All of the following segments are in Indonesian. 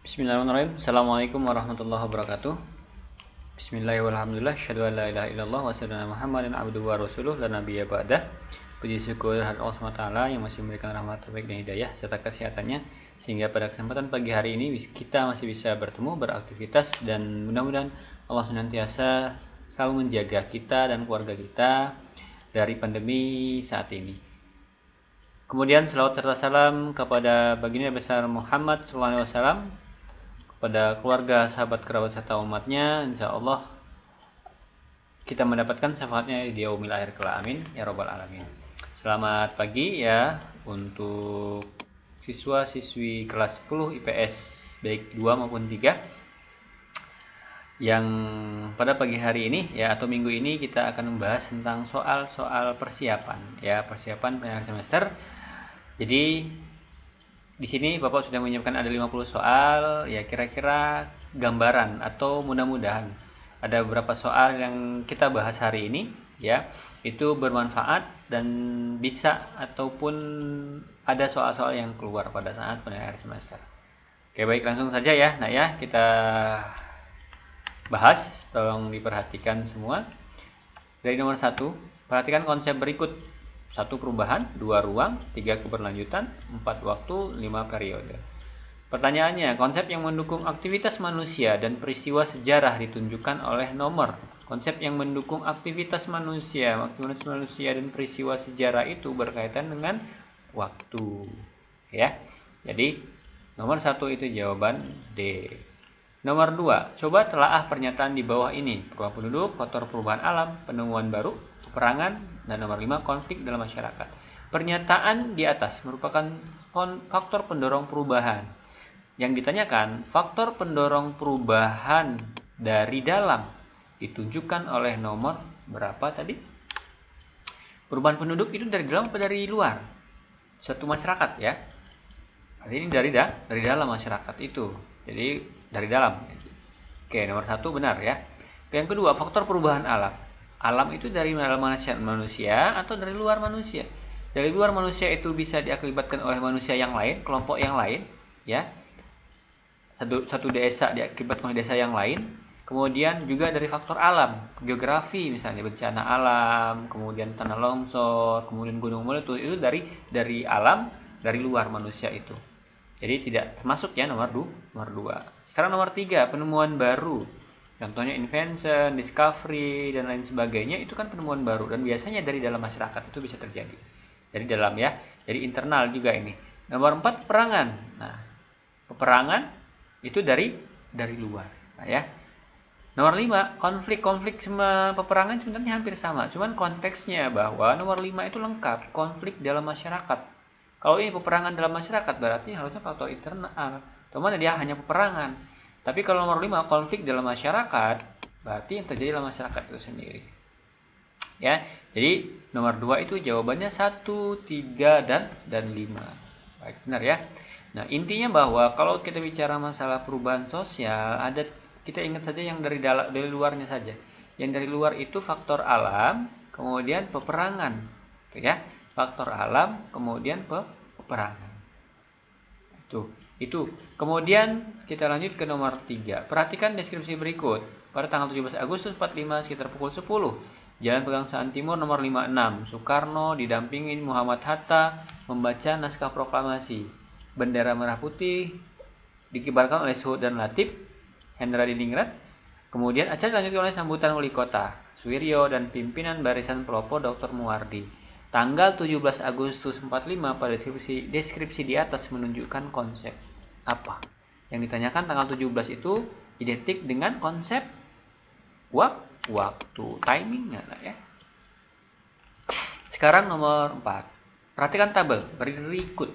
Bismillahirrahmanirrahim. Assalamualaikum warahmatullahi wabarakatuh. Bismillahirrahmanirrahim. Asyhadu an la ilaha illallah wa asyhadu anna Muhammadan abduhu wa rasuluh la nabiyya ba'dah. Puji syukur hadirat Allah SWT yang masih memberikan rahmat taufik dan hidayah serta kesehatannya sehingga pada kesempatan pagi hari ini kita masih bisa bertemu, beraktivitas, dan mudah-mudahan Allah senantiasa selalu menjaga kita dan keluarga kita dari pandemi saat ini. Kemudian selawat serta salam kepada baginda besar Muhammad SAW, kepada keluarga, sahabat, kerabat, serta umatnya. Insya Allah kita mendapatkan syafaatnya di yaumil akhir kelak. Amin ya robbal alamin. Selamat pagi ya untuk siswa-siswi kelas 10 IPS baik 2 maupun 3 yang pada pagi hari ini ya atau minggu ini kita akan membahas tentang soal-soal persiapan ya, persiapan penilaian semester. Jadi di sini Bapak sudah menyiapkan ada 50 soal, ya kira-kira gambaran atau mudah-mudahan ada beberapa soal yang kita bahas hari ini ya, itu bermanfaat dan bisa ataupun ada soal-soal yang keluar pada saat penilaian semester. Oke, baik, langsung saja ya. Nah ya, kita bahas, tolong diperhatikan semua. Dari nomor 1, perhatikan konsep berikut. 1 perubahan, 2 ruang, 3 keberlanjutan, 4 waktu, 5 periode. Pertanyaannya, konsep yang mendukung aktivitas manusia dan peristiwa sejarah ditunjukkan oleh nomor. Konsep yang mendukung aktivitas manusia dan peristiwa sejarah itu berkaitan dengan waktu. Ya. Jadi, nomor 1 itu jawaban D. Nomor 2, coba telaah pernyataan di bawah ini. Perubahan penduduk, faktor perubahan alam, penemuan baru, peperangan, dan nomor 5, konflik dalam masyarakat. Pernyataan di atas merupakan faktor pendorong perubahan. Yang ditanyakan, faktor pendorong perubahan dari dalam ditunjukkan oleh nomor berapa tadi? Perubahan penduduk itu dari dalam atau dari luar? Satu masyarakat ya. Ini dari dalam masyarakat itu. Jadi dari dalam. Oke, nomor 1 benar ya. Yang kedua, faktor perubahan alam. Alam itu dari dalam manusia atau dari luar manusia. Dari luar manusia itu bisa diakibatkan oleh manusia yang lain, kelompok yang lain, ya. Satu desa diakibatkan oleh desa yang lain. Kemudian juga dari faktor alam, geografi misalnya bencana alam, kemudian tanah longsor, kemudian gunung meletus, itu dari alam, dari luar manusia itu. Jadi tidak termasuk ya nomor 2. Sekarang nomor 3, penemuan baru. Contohnya invention, discovery, dan lain sebagainya, itu kan penemuan baru. Dan biasanya dari dalam masyarakat itu bisa terjadi. Dari dalam ya, dari internal juga ini. Nomor 4, peperangan. Nah, peperangan itu dari luar. Nah, ya. Nomor 5, konflik sama peperangan sebenarnya hampir sama. Cuman konteksnya bahwa nomor 5 itu lengkap, konflik dalam masyarakat. Kalau ini peperangan dalam masyarakat, berarti harusnya faktor internal. Teman dia hanya peperangan. Tapi kalau nomor 5, konflik dalam masyarakat, berarti yang terjadi dalam masyarakat itu sendiri. Ya, jadi nomor 2 itu jawabannya 1, 3, dan 5. Baik, benar ya. Nah, intinya bahwa kalau kita bicara masalah perubahan sosial, kita ingat saja yang dari luarnya saja. Yang dari luar itu faktor alam, kemudian peperangan. Ya, faktor alam, kemudian peperangan. Itu. Kemudian kita lanjut ke nomor 3. Perhatikan deskripsi berikut. Pada tanggal 17 Agustus 45 sekitar pukul 10, Jalan Pegangsaan Timur nomor 56, Soekarno didampingi Muhammad Hatta membaca naskah proklamasi. Bendera merah putih dikibarkan oleh Suhud dan Latif, Hendra Diningrat. Kemudian acara dilanjutkan oleh sambutan wali kota, Suwiryo, dan pimpinan barisan pelopor Dr. Muwardi. Tanggal 17 Agustus 45 pada deskripsi di atas menunjukkan konsep apa? Yang ditanyakan tanggal 17 itu identik dengan konsep waktu, timingnya ya. Sekarang nomor 4. Perhatikan tabel berikut.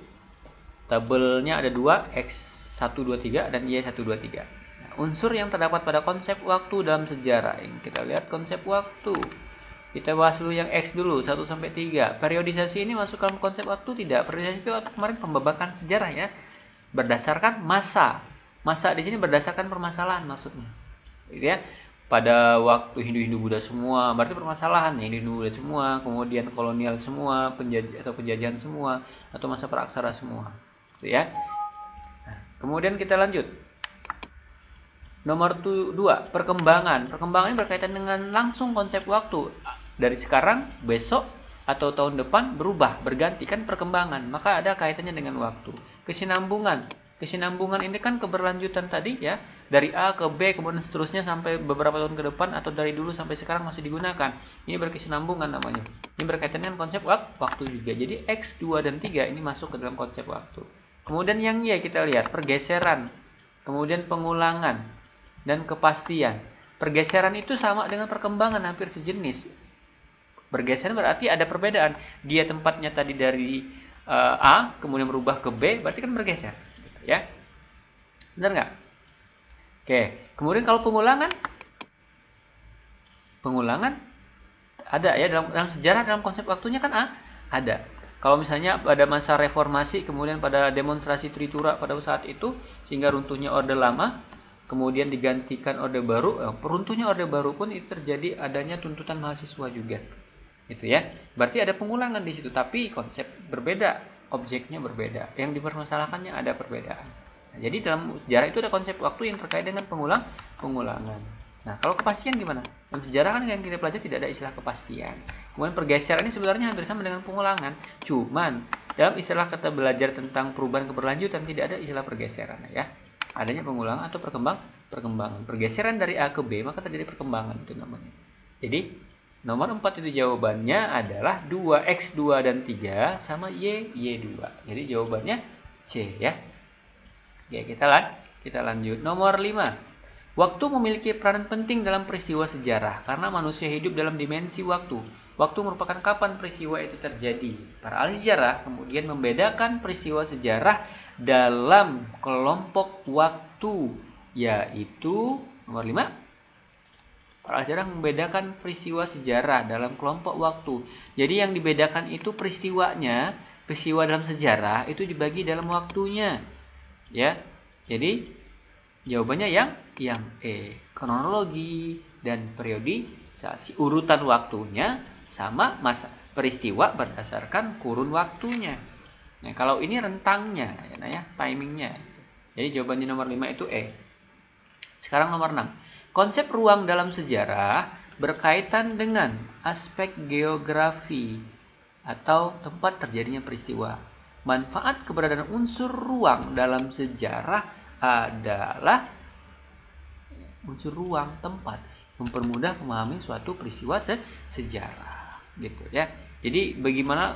Tabelnya ada 2, X123 dan Y123. Nah, unsur yang terdapat pada konsep waktu dalam sejarah. Ini kita lihat konsep waktu. Kita bahas dulu yang X dulu, 1 sampai 3. Periodisasi ini masuk dalam konsep waktu tidak? Periodisasi itu kemarin pembabakan sejarah ya. Berdasarkan masa. Masa di sini berdasarkan permasalahan maksudnya. Gitu ya. Pada waktu Hindu Buddha semua, berarti permasalahan Hindu Buddha semua, kemudian kolonial semua, penjajahan semua, atau masa praksara semua. Gitu ya. Nah, kemudian kita lanjut. Nomor 2, perkembangan. Perkembangan ini berkaitan dengan langsung konsep waktu. Dari sekarang, besok, atau tahun depan berubah, berganti, kan perkembangan. Maka ada kaitannya dengan waktu. Kesinambungan. Kesinambungan ini kan keberlanjutan tadi ya. Dari A ke B, kemudian seterusnya sampai beberapa tahun ke depan, atau dari dulu sampai sekarang masih digunakan. Ini berkesinambungan namanya. Ini berkaitan dengan konsep waktu juga. Jadi X, 2, dan 3 ini masuk ke dalam konsep waktu. Kemudian yang Y kita lihat, pergeseran. Kemudian pengulangan. Dan kepastian. Pergeseran itu sama dengan perkembangan, hampir sejenis. Bergeser berarti ada perbedaan. Dia tempatnya tadi dari A, kemudian berubah ke B, berarti kan bergeser. Ya, benar nggak? Oke, kemudian kalau pengulangan ada ya dalam sejarah, dalam konsep waktunya kan ada. Kalau misalnya pada masa reformasi, kemudian pada demonstrasi Tritura pada saat itu, sehingga runtuhnya Orde Lama, kemudian digantikan Orde Baru, runtuhnya Orde Baru pun itu terjadi adanya tuntutan mahasiswa juga. Itu ya. Berarti ada pengulangan di situ, tapi konsep berbeda, objeknya berbeda. Yang dipermasalahkannya ada perbedaan. Nah, jadi dalam sejarah itu ada konsep waktu yang terkait dengan pengulangan. Nah, kalau kepastian gimana? Dalam sejarah kan yang kita pelajari tidak ada istilah kepastian. Kemudian pergeseran ini sebenarnya hampir sama dengan pengulangan. Cuman dalam istilah kata belajar tentang perubahan keberlanjutan tidak ada istilah pergeseran ya. Adanya pengulangan atau perkembangan. Pergeseran dari A ke B, maka terjadi perkembangan itu namanya. Jadi nomor 4 itu jawabannya adalah 2X2 dan 3 sama Y2. Jadi jawabannya C ya. Oke, kita lanjut. Nomor 5. Waktu memiliki peranan penting dalam peristiwa sejarah karena manusia hidup dalam dimensi waktu. Waktu merupakan kapan peristiwa itu terjadi. Para ahli sejarah kemudian membedakan peristiwa sejarah dalam kelompok waktu, yaitu nomor 5. Para ahli sejarah membedakan peristiwa sejarah dalam kelompok waktu. Jadi yang dibedakan itu peristiwanya, peristiwa dalam sejarah itu dibagi dalam waktunya. Ya. Jadi jawabannya yang E, kronologi dan periodisasi, urutan waktunya sama masa peristiwa berdasarkan kurun waktunya. Nah, kalau ini rentangnya ya, timingnya. Jadi jawabannya nomor 5 itu E. Sekarang nomor 6. Konsep ruang dalam sejarah berkaitan dengan aspek geografi atau tempat terjadinya peristiwa. Manfaat keberadaan unsur ruang dalam sejarah adalah unsur ruang, tempat, mempermudah memahami suatu peristiwa sejarah, gitu ya. Jadi bagaimana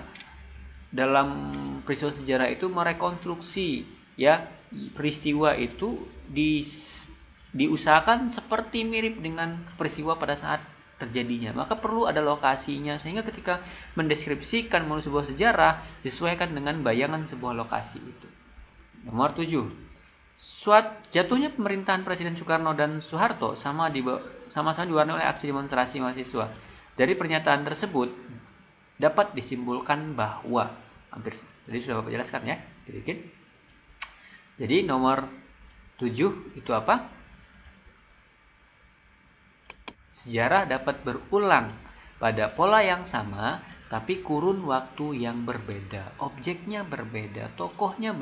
dalam peristiwa sejarah itu merekonstruksi ya peristiwa itu diusahakan seperti mirip dengan peristiwa pada saat terjadinya. Maka perlu ada lokasinya sehingga ketika mendeskripsikan menurut sebuah sejarah disesuaikan dengan bayangan sebuah lokasi itu. Nomor 7. Jatuhnya pemerintahan Presiden Soekarno dan Soeharto sama-sama diwarnai oleh aksi demonstrasi mahasiswa. Dari pernyataan tersebut dapat disimpulkan bahwa tadi sudah Bapak jelaskan ya, sedikit. Jadi nomor 7 itu apa? Sejarah dapat berulang pada pola yang sama tapi kurun waktu yang berbeda, objeknya berbeda, tokohnya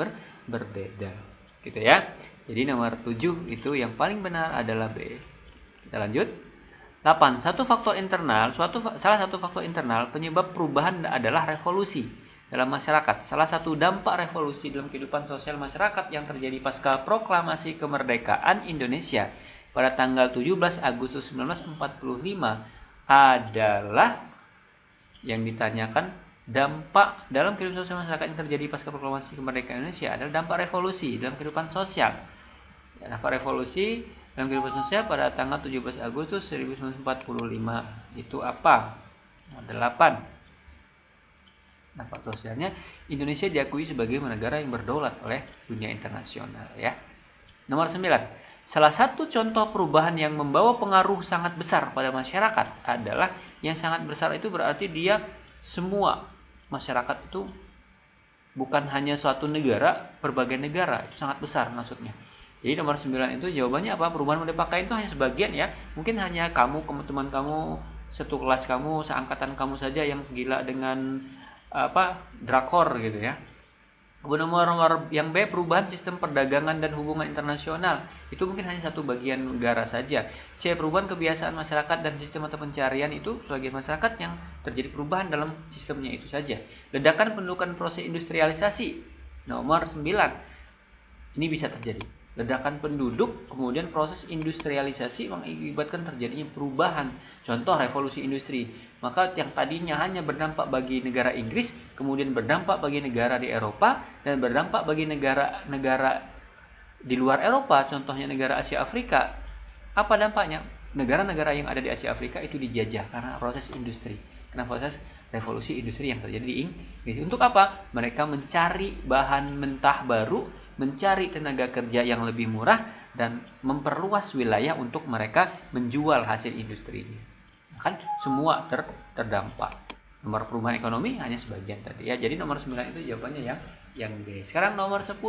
berbeda. Gitu ya. Jadi nomor 7 itu yang paling benar adalah B. Kita lanjut. 8. Salah satu faktor internal penyebab perubahan adalah revolusi dalam masyarakat. Salah satu dampak revolusi dalam kehidupan sosial masyarakat yang terjadi pasca proklamasi kemerdekaan Indonesia pada tanggal 17 Agustus 1945 adalah yang ditanyakan. Dampak dalam kehidupan sosial masyarakat yang terjadi pasca proklamasi kemerdekaan Indonesia adalah dampak revolusi dalam kehidupan sosial. Ya, dampak revolusi dalam kehidupan sosial pada tanggal 17 Agustus 1945 itu apa? Nomor 8. Dampak sosialnya, Indonesia diakui sebagai negara yang berdaulat oleh dunia internasional ya. Nomor 9. Salah satu contoh perubahan yang membawa pengaruh sangat besar pada masyarakat adalah yang sangat besar itu berarti dia semua masyarakat itu bukan hanya suatu negara, berbagai negara, itu sangat besar maksudnya. Jadi nomor 9 itu jawabannya apa? Perubahan mode pakaian itu hanya sebagian ya. Mungkin hanya kamu, teman kamu, satu kelas kamu, seangkatan kamu saja yang gila dengan drakor gitu ya. Kemudian nomor yang B, perubahan sistem perdagangan dan hubungan internasional. Itu mungkin hanya satu bagian negara saja. C, perubahan kebiasaan masyarakat dan sistem atau pencarian. Itu sebagian masyarakat yang terjadi perubahan dalam sistemnya itu saja. Ledakan pendudukan proses industrialisasi. Nomor 9. Ini bisa terjadi. Ledakan penduduk, kemudian proses industrialisasi mengakibatkan terjadinya perubahan. Contoh revolusi industri. Maka yang tadinya hanya berdampak bagi negara Inggris, kemudian berdampak bagi negara di Eropa, dan berdampak bagi negara-negara di luar Eropa, contohnya negara Asia Afrika. Apa dampaknya? Negara-negara yang ada di Asia Afrika itu dijajah karena proses industri. Karena proses revolusi industri yang terjadi di Inggris. Untuk apa? Mereka mencari bahan mentah baru, mencari tenaga kerja yang lebih murah, dan memperluas wilayah untuk mereka menjual hasil industrinya. Kan semua terdampak. Nomor perubahan ekonomi hanya sebagian tadi ya. Jadi nomor 9 itu jawabannya yang B. Sekarang nomor 10.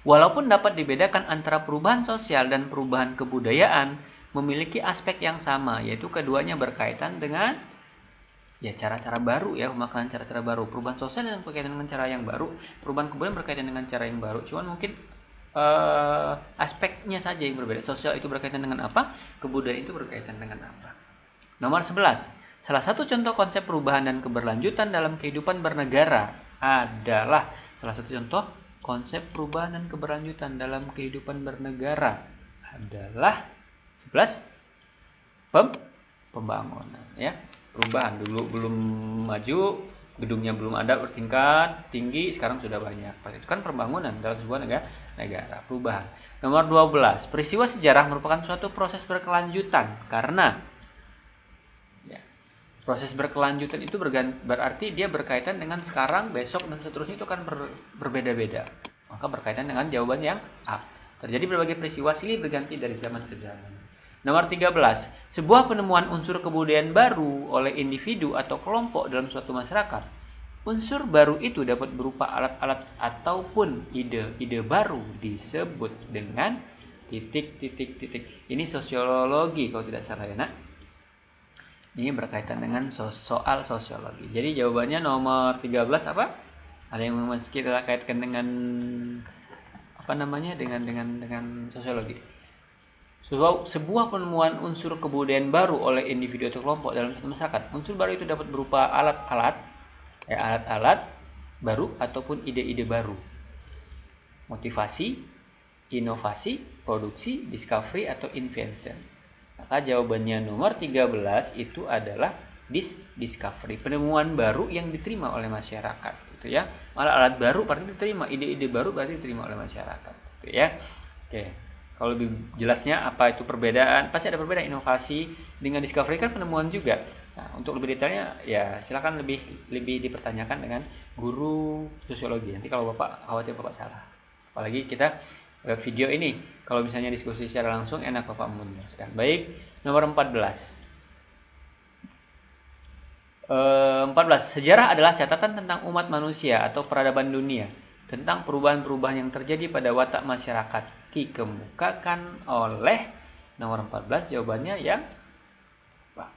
Walaupun dapat dibedakan antara perubahan sosial dan perubahan kebudayaan, memiliki aspek yang sama, yaitu keduanya berkaitan dengan cara-cara baru ya, pemakaian cara-cara baru. Perubahan sosial yang berkaitan dengan cara yang baru, perubahan kebudayaan berkaitan dengan cara yang baru. Cuman mungkin aspeknya saja yang berbeda. Sosial itu berkaitan dengan apa, kebudayaan itu berkaitan dengan apa. Nomor 11. Salah satu contoh konsep perubahan dan keberlanjutan dalam kehidupan bernegara adalah konsep perubahan dan keberlanjutan dalam kehidupan bernegara adalah 11. Pembangunan ya. Perubahan, dulu belum maju, gedungnya belum ada bertingkat tinggi, sekarang sudah banyak. Itu kan pembangunan dalam sebuah negara, perubahan. Nomor 12, peristiwa sejarah merupakan suatu proses berkelanjutan karena proses berkelanjutan itu berarti dia berkaitan dengan sekarang, besok, dan seterusnya. Itu kan berbeda-beda. Maka berkaitan dengan jawaban yang A. Terjadi berbagai peristiwa silih berganti dari zaman ke zaman. Nomor 13, sebuah penemuan unsur kebudayaan baru oleh individu atau kelompok dalam suatu masyarakat. Unsur baru itu dapat berupa alat-alat ataupun ide-ide baru disebut dengan titik. Ini sosiologi kalau tidak salah ya nak. Ini berkaitan dengan soal sosiologi. Jadi jawabannya nomor 13 apa? Ada yang kita kaitkan dengan apa namanya? Dengan sosiologi. Sebuah penemuan unsur kebudayaan baru oleh individu atau kelompok dalam satu masyarakat. Unsur baru itu dapat berupa alat-alat baru ataupun ide-ide baru. Motivasi, inovasi, produksi, discovery atau invention. Maka jawabannya nomor 13 itu adalah discovery, penemuan baru yang diterima oleh masyarakat, gitu ya. Malah alat baru berarti diterima, ide-ide baru berarti diterima oleh masyarakat, gitu ya. Oke. Kalau lebih jelasnya apa itu perbedaan, pasti ada perbedaan inovasi dengan discovery kan penemuan juga. Nah, untuk lebih detailnya ya silakan lebih dipertanyakan dengan guru sosiologi. Nanti kalau Bapak khawatir Bapak salah. Apalagi kita video ini, kalau misalnya diskusi secara langsung enak Bapak menjelaskan. Baik, nomor 14. 14. Sejarah adalah catatan tentang umat manusia atau peradaban dunia, tentang perubahan-perubahan yang terjadi pada watak masyarakat, dikemukakan oleh nomor 14. Jawabannya yang apa?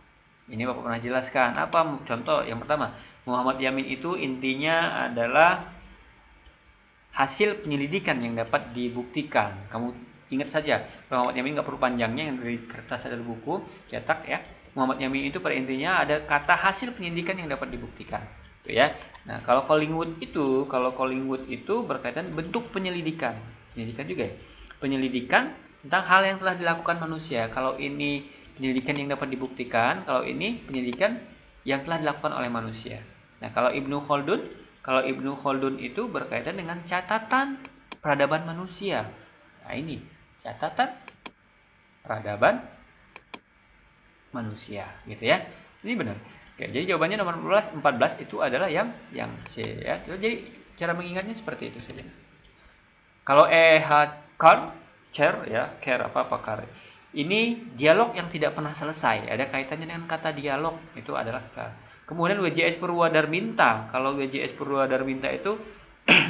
Ini Bapak pernah jelaskan. Apa contoh? Yang pertama, Muhammad Yamin itu intinya adalah hasil penyelidikan yang dapat dibuktikan. Kamu ingat saja, Muhammad Yamin nggak perlu panjangnya, yang dari kertas ada buku cetak ya. Muhammad Yamin itu pada intinya ada kata hasil penyelidikan yang dapat dibuktikan, gitu ya. Nah, kalau Collingwood itu berkaitan bentuk penyelidikan juga ya. Penyelidikan tentang hal yang telah dilakukan manusia. Kalau ini penyelidikan yang dapat dibuktikan, kalau ini penyelidikan yang telah dilakukan oleh manusia. Nah, kalau Ibnu Khaldun itu berkaitan dengan catatan peradaban manusia. Nah, ini catatan peradaban manusia, gitu ya. Ini benar. Oke, jadi jawabannya nomor 14 itu adalah yang C ya. Jadi cara mengingatnya seperti itu saja. Kalau care. Ini dialog yang tidak pernah selesai. Ada kaitannya dengan kata dialog, itu adalah kemudian WJS Purwadarminta. Kalau WJS Purwadarminta itu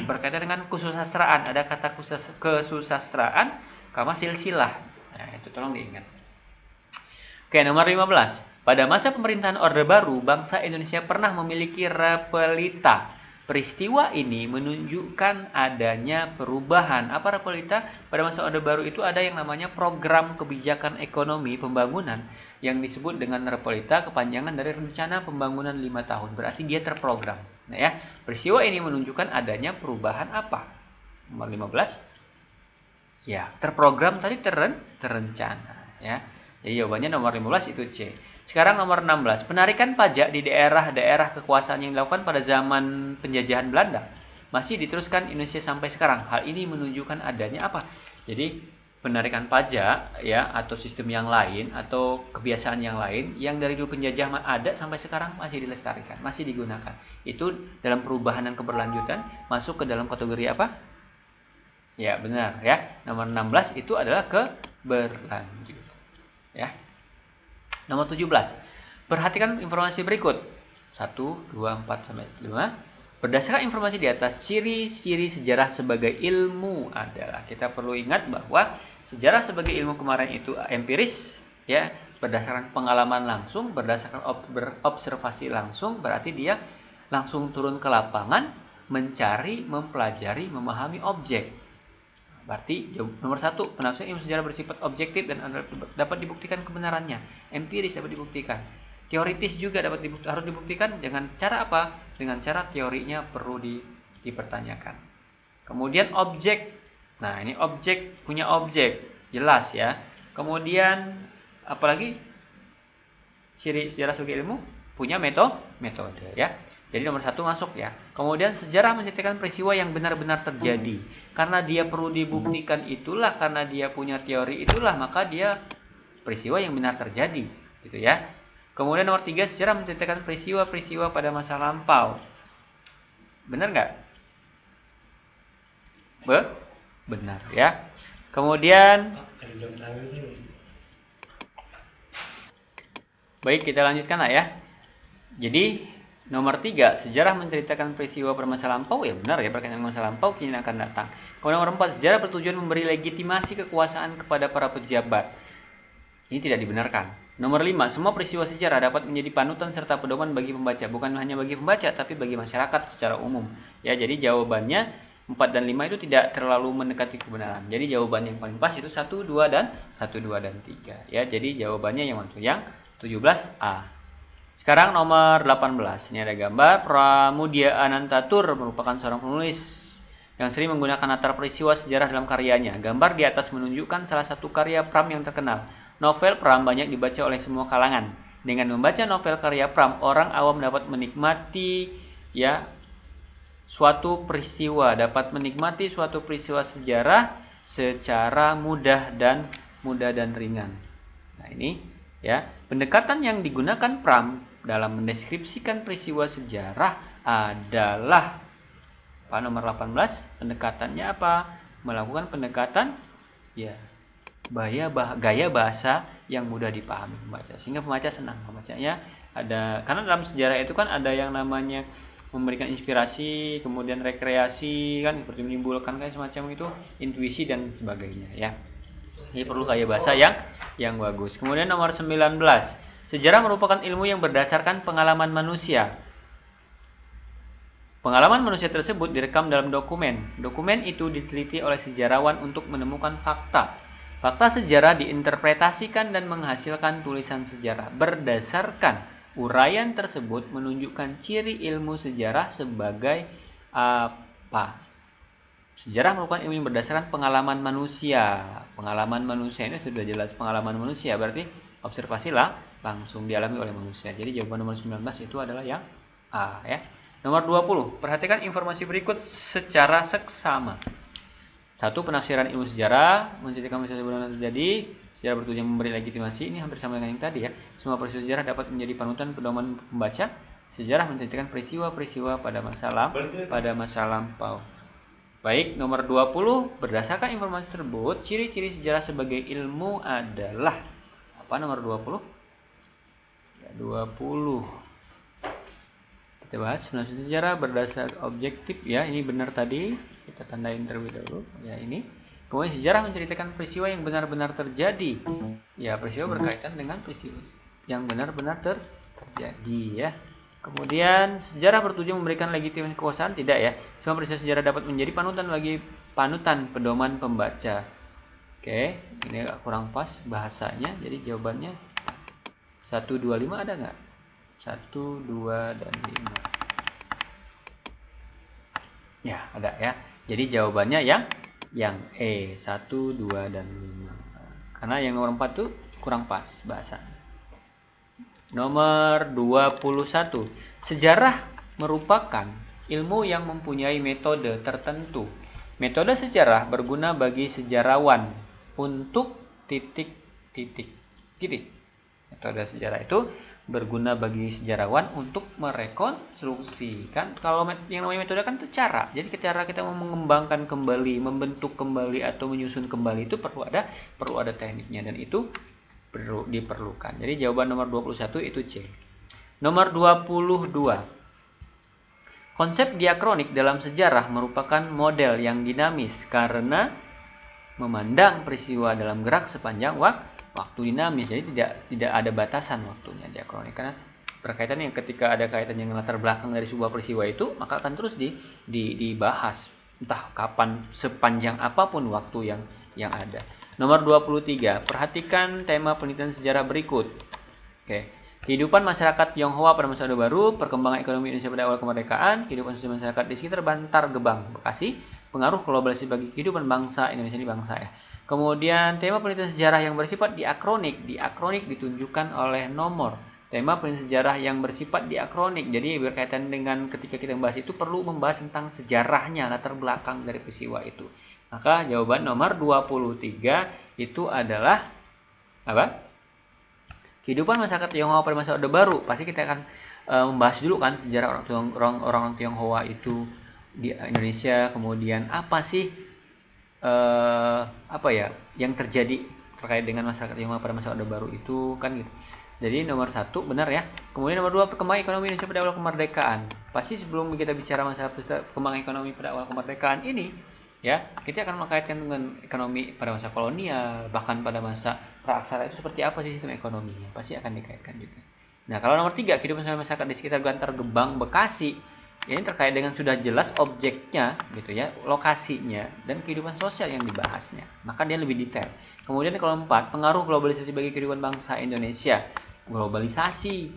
berkaitan dengan kesusastraan. Ada kata kesusastraan, silsilah. Nah, itu tolong diingat. Oke, nomor 15. Pada masa pemerintahan Orde Baru, bangsa Indonesia pernah memiliki repelita. Peristiwa ini menunjukkan adanya perubahan. Apa realita? Pada masa Orde Baru itu ada yang namanya program kebijakan ekonomi pembangunan yang disebut dengan realita, kepanjangan dari rencana pembangunan 5 tahun. Berarti dia terprogram. Nah ya, peristiwa ini menunjukkan adanya perubahan apa? Nomor 15. Ya, terprogram tadi terencana ya. Jadi jawabannya nomor 15 itu C. Sekarang nomor 16. Penarikan pajak di daerah-daerah kekuasaan yang dilakukan pada zaman penjajahan Belanda masih diteruskan Indonesia sampai sekarang. Hal ini menunjukkan adanya apa? Jadi penarikan pajak ya atau sistem yang lain atau kebiasaan yang lain yang dari dulu penjajah ada sampai sekarang masih dilestarikan, masih digunakan. Itu dalam perubahan dan keberlanjutan masuk ke dalam kategori apa? Ya, benar ya. Nomor 16 itu adalah keberlanjutan. Ya. Nomor 17. Perhatikan informasi berikut. 1, 2, 4 sampai 5. Berdasarkan informasi di atas, ciri-ciri sejarah sebagai ilmu adalah, kita perlu ingat bahwa sejarah sebagai ilmu kemarin itu empiris ya, berdasarkan pengalaman langsung, berdasarkan observasi langsung, berarti dia langsung turun ke lapangan mencari, mempelajari, memahami objek. Berarti nomor 1, penafsiran ilmu sejarah bersifat objektif dan dapat dibuktikan kebenarannya. Empiris dapat dibuktikan. Teoritis juga harus dibuktikan dengan cara apa? Dengan cara teorinya perlu dipertanyakan. Kemudian objek. Nah, ini objek, punya objek. Jelas ya. Kemudian apalagi? Ciri sejarah sebagai ilmu punya metode ya. Jadi nomor 1 masuk ya. Kemudian sejarah menceritakan peristiwa yang benar-benar terjadi. Karena dia perlu dibuktikan itulah, karena dia punya teori itulah, maka dia peristiwa yang benar terjadi, gitu ya. Kemudian nomor 3, sejarah menceritakan peristiwa-peristiwa pada masa lampau. Benar nggak? Benar ya. Kemudian baik, kita lanjutkan lah ya. Jadi nomor 3, sejarah menceritakan peristiwa pada masa lampau, ya benar ya, berkaitan dengan masa lampau kini akan datang. Kemudian nomor 4, sejarah bertujuan memberi legitimasi kekuasaan kepada para pejabat. Ini tidak dibenarkan. Nomor 5, semua peristiwa sejarah dapat menjadi panutan serta pedoman bagi pembaca, bukan hanya bagi pembaca tapi bagi masyarakat secara umum. Ya, jadi jawabannya 4 dan 5 itu tidak terlalu mendekati kebenaran. Jadi jawaban yang paling pas itu 1, 2 dan 3. Ya, jadi jawabannya yang mana? Yang 17A. Sekarang nomor 18. Ini ada gambar. Pramudia Anantatur merupakan seorang penulis yang sering menggunakan latar peristiwa sejarah dalam karyanya. Gambar di atas menunjukkan salah satu karya Pram yang terkenal. Novel Pram banyak dibaca oleh semua kalangan. Dengan membaca novel karya Pram, orang awam dapat menikmati suatu peristiwa sejarah secara mudah dan ringan. Nah, ini ya, pendekatan yang digunakan Pram dalam mendeskripsikan peristiwa sejarah adalah apa? Nomor 18, pendekatannya apa? Melakukan pendekatan ya gaya bahasa yang mudah dipahami pembaca, sehingga pembaca senang membacanya. Karena dalam sejarah itu kan ada yang namanya memberikan inspirasi, kemudian rekreasi kan, seperti menimbulkan kayak semacam itu, intuisi dan sebagainya ya. Jadi perlu gaya bahasa yang bagus. Kemudian nomor 19, sejarah merupakan ilmu yang berdasarkan pengalaman manusia. Pengalaman manusia tersebut direkam dalam dokumen. Dokumen itu diteliti oleh sejarawan untuk menemukan fakta. Fakta sejarah diinterpretasikan dan menghasilkan tulisan sejarah. Berdasarkan uraian tersebut menunjukkan ciri ilmu sejarah sebagai apa? Sejarah merupakan ilmu yang berdasarkan pengalaman manusia. Pengalaman manusia ini sudah jelas pengalaman manusia, berarti observasi langsung dialami oleh manusia. Jadi jawaban nomor 19 itu adalah yang A ya. Nomor 20, perhatikan informasi berikut secara seksama. 1, penafsiran ilmu sejarah menceritakan peristiwa sebenarnya terjadi. Sejarah bertujuan memberi legitimasi, ini hampir sama dengan yang tadi ya. Semua peristiwa sejarah dapat menjadi panutan pedoman pembaca. Sejarah menceritakan peristiwa-peristiwa pada masa lampau. Baik, nomor 20, berdasarkan informasi tersebut, ciri-ciri sejarah sebagai ilmu adalah apa? Nomor 20. Ya, 20. Kita bahas penafsiran sejarah berdasar objektif ya, ini benar tadi. Kita tandain terlebih dahulu ya ini. Kemudian sejarah menceritakan peristiwa yang benar-benar terjadi. Ya, peristiwa berkaitan dengan peristiwa yang benar-benar terjadi ya. Kemudian sejarah bertujuan memberikan legitimasi kekuasaan, tidak ya. Semua peristiwa sejarah dapat menjadi panutan bagi pedoman pembaca. Oke, ini agak kurang pas bahasanya. Jadi jawabannya 1, 2, 5 ada nggak? 1, 2, dan 5. Ya, ada ya. Jadi jawabannya yang E, 1, 2, dan 5. Karena yang nomor 4 tuh kurang pas bahasa. Nomor 21. Sejarah merupakan ilmu yang mempunyai metode tertentu. Metode sejarah berguna bagi sejarawan untuk titik. Metode sejarah itu berguna bagi sejarawan untuk merekonstruksi. Kan kalau yang namanya metode kan itu cara. Jadi cara kita mau mengembangkan kembali, membentuk kembali atau menyusun kembali itu perlu ada tekniknya, dan itu perlu diperlukan. Jadi jawaban nomor 21 itu C. Nomor 22. Konsep diakronik dalam sejarah merupakan model yang dinamis karena memandang peristiwa dalam gerak sepanjang waktu dinamis. Jadi tidak ada batasan waktunya diakronik, karena berkaitan yang ketika ada kaitan yang latar belakang dari sebuah peristiwa itu, maka akan terus dibahas entah kapan, sepanjang apapun waktu yang ada. Nomor 23. Perhatikan tema penelitian sejarah berikut. Oke. Kehidupan masyarakat Tionghoa pada masa Orde Baru, perkembangan ekonomi Indonesia pada awal kemerdekaan, kehidupan sosial masyarakat di sekitar Bantar Gebang, Bekasi, pengaruh globalisasi bagi kehidupan bangsa Indonesia di bangsa ya. Kemudian tema penelitian sejarah yang bersifat diakronik. Diakronik ditunjukkan oleh nomor. Tema penelitian sejarah yang bersifat diakronik. Jadi berkaitan dengan ketika kita membahas itu perlu membahas tentang sejarahnya, latar belakang dari peristiwa itu. Maka jawaban nomor 23 itu adalah apa? Kehidupan masyarakat Tionghoa pada masa Orde Baru. Pasti kita akan membahas dulu kan sejarah orang Tionghoa itu di Indonesia. Kemudian apa sih yang terjadi terkait dengan masyarakat Tionghoa pada masa Orde Baru itu kan gitu. Jadi nomor 1 benar ya. Kemudian nomor 2 perkembangan ekonomi Indonesia pada awal kemerdekaan. Pasti sebelum kita bicara masalah perkembangan ekonomi pada awal kemerdekaan ini, ya, kita akan mengkaitkan dengan ekonomi pada masa kolonial, bahkan pada masa praaksara itu seperti apa sih sistem ekonominya, pasti akan dikaitkan juga. Nah, kalau nomor 3, kehidupan masyarakat di sekitar Bantar Gebang, Bekasi, ini terkait dengan sudah jelas objeknya, gitu ya, lokasinya, dan kehidupan sosial yang dibahasnya, maka dia lebih detail. Kemudian kalau 4, pengaruh globalisasi bagi kehidupan bangsa Indonesia, globalisasi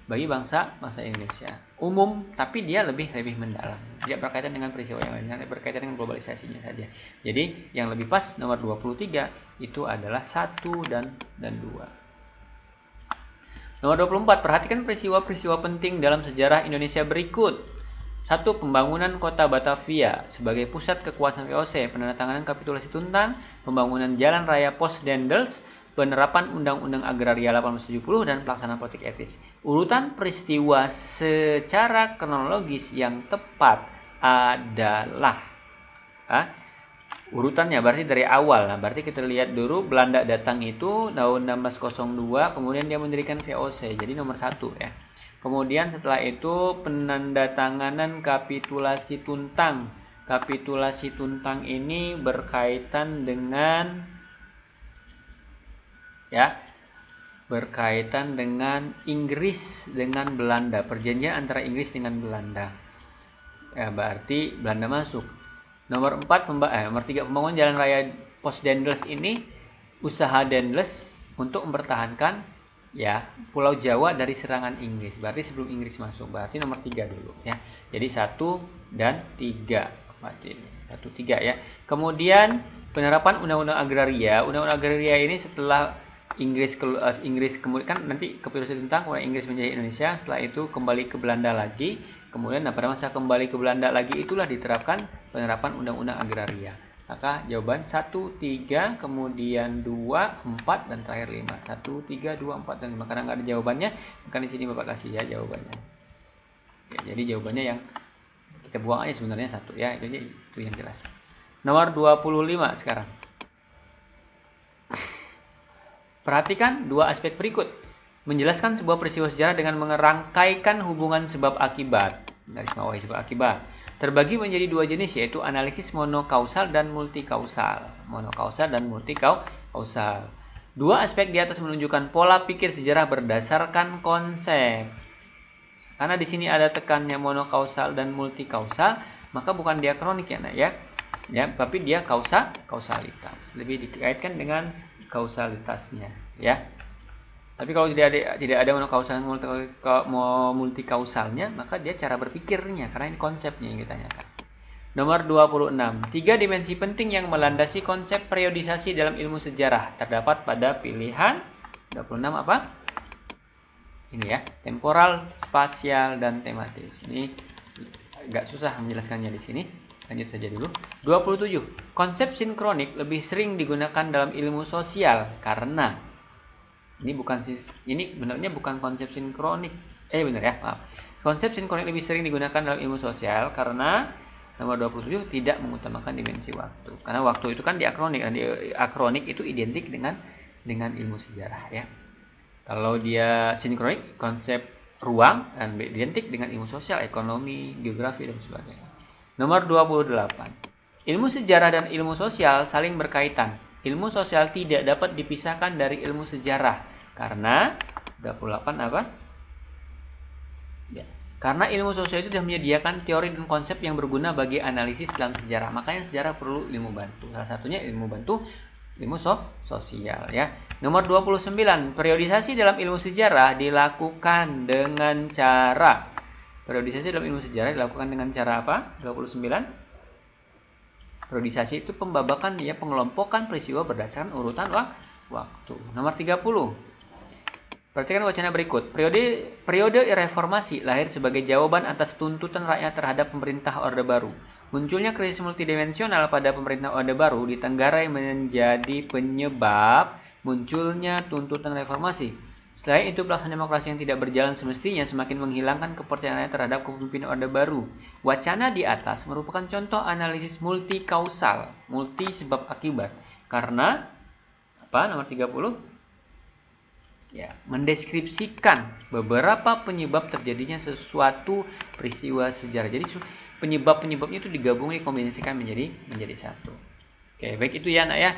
bagi bangsa Indonesia umum, tapi dia lebih mendalam, tidak berkaitan dengan peristiwa yang lain, berkaitan dengan globalisasinya saja. Jadi yang lebih pas nomor 23 itu adalah 1 dan 2. Nomor 24, perhatikan peristiwa-peristiwa penting dalam sejarah Indonesia berikut. 1. Pembangunan kota Batavia sebagai pusat kekuasaan VOC, penandatanganan kapitulasi Tuntang, pembangunan jalan raya Pos-Dendels, penerapan Undang-Undang Agraria 1870 dan pelaksanaan politik etis. Urutan peristiwa secara kronologis yang tepat adalah urutannya berarti dari awal. Nah, berarti kita lihat dulu Belanda datang itu tahun 1602, kemudian dia mendirikan VOC. Jadi nomor 1 ya. Kemudian setelah itu penandatanganan kapitulasi Tuntang. Kapitulasi Tuntang ini berkaitan dengan Inggris dengan Belanda, perjanjian antara Inggris dengan Belanda. Ya, berarti Belanda masuk. Nomor 3 pembangunan jalan raya Pos-Dendels ini usaha Dendels untuk mempertahankan ya Pulau Jawa dari serangan Inggris. Berarti sebelum Inggris masuk. Berarti nomor 3 dulu ya. Jadi 1 dan 3. Berarti 1, 3 ya. Kemudian penerapan Undang-Undang Agraria. Undang-Undang Agraria ini setelah Inggris kemudian kan nanti kapitulasi Tuntang, kemudian Inggris menjajah Indonesia, setelah itu kembali ke Belanda lagi, kemudian pada masa kembali ke Belanda lagi itulah diterapkan penerapan Undang-Undang Agraria. Maka jawaban 1, 3, kemudian 2, 4 dan terakhir 5. 1, 3, 2, 4 dan 5. Karena nggak ada jawabannya, maka di sini Bapak kasih ya jawabannya. Ya, jadi jawabannya yang kita buang aja sebenarnya 1 ya, itu yang jelas. Nomor 25 sekarang. Perhatikan 2 aspek berikut. Menjelaskan sebuah peristiwa sejarah dengan mengerangkaikan hubungan sebab akibat. Garis bawahi sebab akibat. Terbagi menjadi 2 jenis, yaitu analisis monokausal dan multikausal. Monokausal dan multikausal. Dua aspek di atas menunjukkan pola pikir sejarah berdasarkan konsep. Karena di sini ada tekannya monokausal dan multikausal, maka bukan diakronik ya, Nak ya. Ya, tapi dia kausalitas. Lebih dikaitkan dengan kausalitasnya, ya. Tapi kalau tidak ada monokausal dan multikausalnya, maka dia cara berpikirnya, karena ini konsepnya yang ditanyakan. Nomor 26. 3 dimensi penting yang melandasi konsep periodisasi dalam ilmu sejarah terdapat pada pilihan 26 apa? Ini ya, temporal, spasial, dan tematis. Ini agak susah menjelaskannya di sini. Lanjut saja dulu. 27. Konsep sinkronik lebih sering digunakan dalam ilmu sosial karena ini benarnya bukan konsep sinkronik. Benar ya, maaf. Konsep sinkronik lebih sering digunakan dalam ilmu sosial karena nomor 27 tidak mengutamakan dimensi waktu. Karena waktu itu kan diakronik, dan diakronik itu identik dengan ilmu sejarah ya. Kalau dia sinkronik, konsep ruang dan identik dengan ilmu sosial, ekonomi, geografi dan sebagainya. Nomor 28. Ilmu sejarah dan ilmu sosial saling berkaitan. Ilmu sosial tidak dapat dipisahkan dari ilmu sejarah. Karena 28 apa? Ya. Karena ilmu sosial itu sudah menyediakan teori dan konsep yang berguna bagi analisis dalam sejarah. Makanya sejarah perlu ilmu bantu. Salah satunya ilmu bantu, ilmu sosial ya. Nomor 29. Periodisasi dalam ilmu sejarah dilakukan dengan cara. Periodisasi dalam ilmu sejarah dilakukan dengan cara apa? 29. Periodisasi itu pembabakan ya, pengelompokan peristiwa berdasarkan urutan waktu. Nomor 30. Perhatikan wacana berikut. Periode reformasi lahir sebagai jawaban atas tuntutan rakyat terhadap pemerintah Orde Baru. Munculnya krisis multidimensional pada pemerintah Orde Baru di Tenggarai menjadi penyebab munculnya tuntutan reformasi. Selain itu, pelaksanaan demokrasi yang tidak berjalan semestinya semakin menghilangkan kepercayaan terhadap kepemimpinan Orde Baru. Wacana di atas merupakan contoh analisis multikausal, multi sebab akibat. Karena apa? Nomor 30. Ya, mendeskripsikan beberapa penyebab terjadinya sesuatu peristiwa sejarah. Jadi penyebab-penyebabnya itu digabung, dikombinasikan menjadi satu. Oke, baik itu ya Nak ya.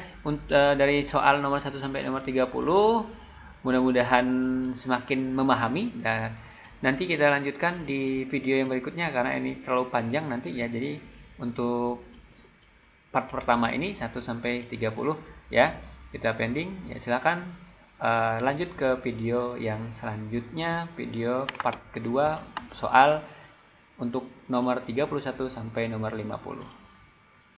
Dari soal nomor 1 sampai nomor 30. Mudah-mudahan semakin memahami. Dan nanti kita lanjutkan di video yang berikutnya karena ini terlalu panjang nanti ya. Jadi untuk part pertama ini 1 sampai 30 ya. Kita pending. Ya silakan lanjut ke video yang selanjutnya, video part kedua soal untuk nomor 31 sampai nomor 50.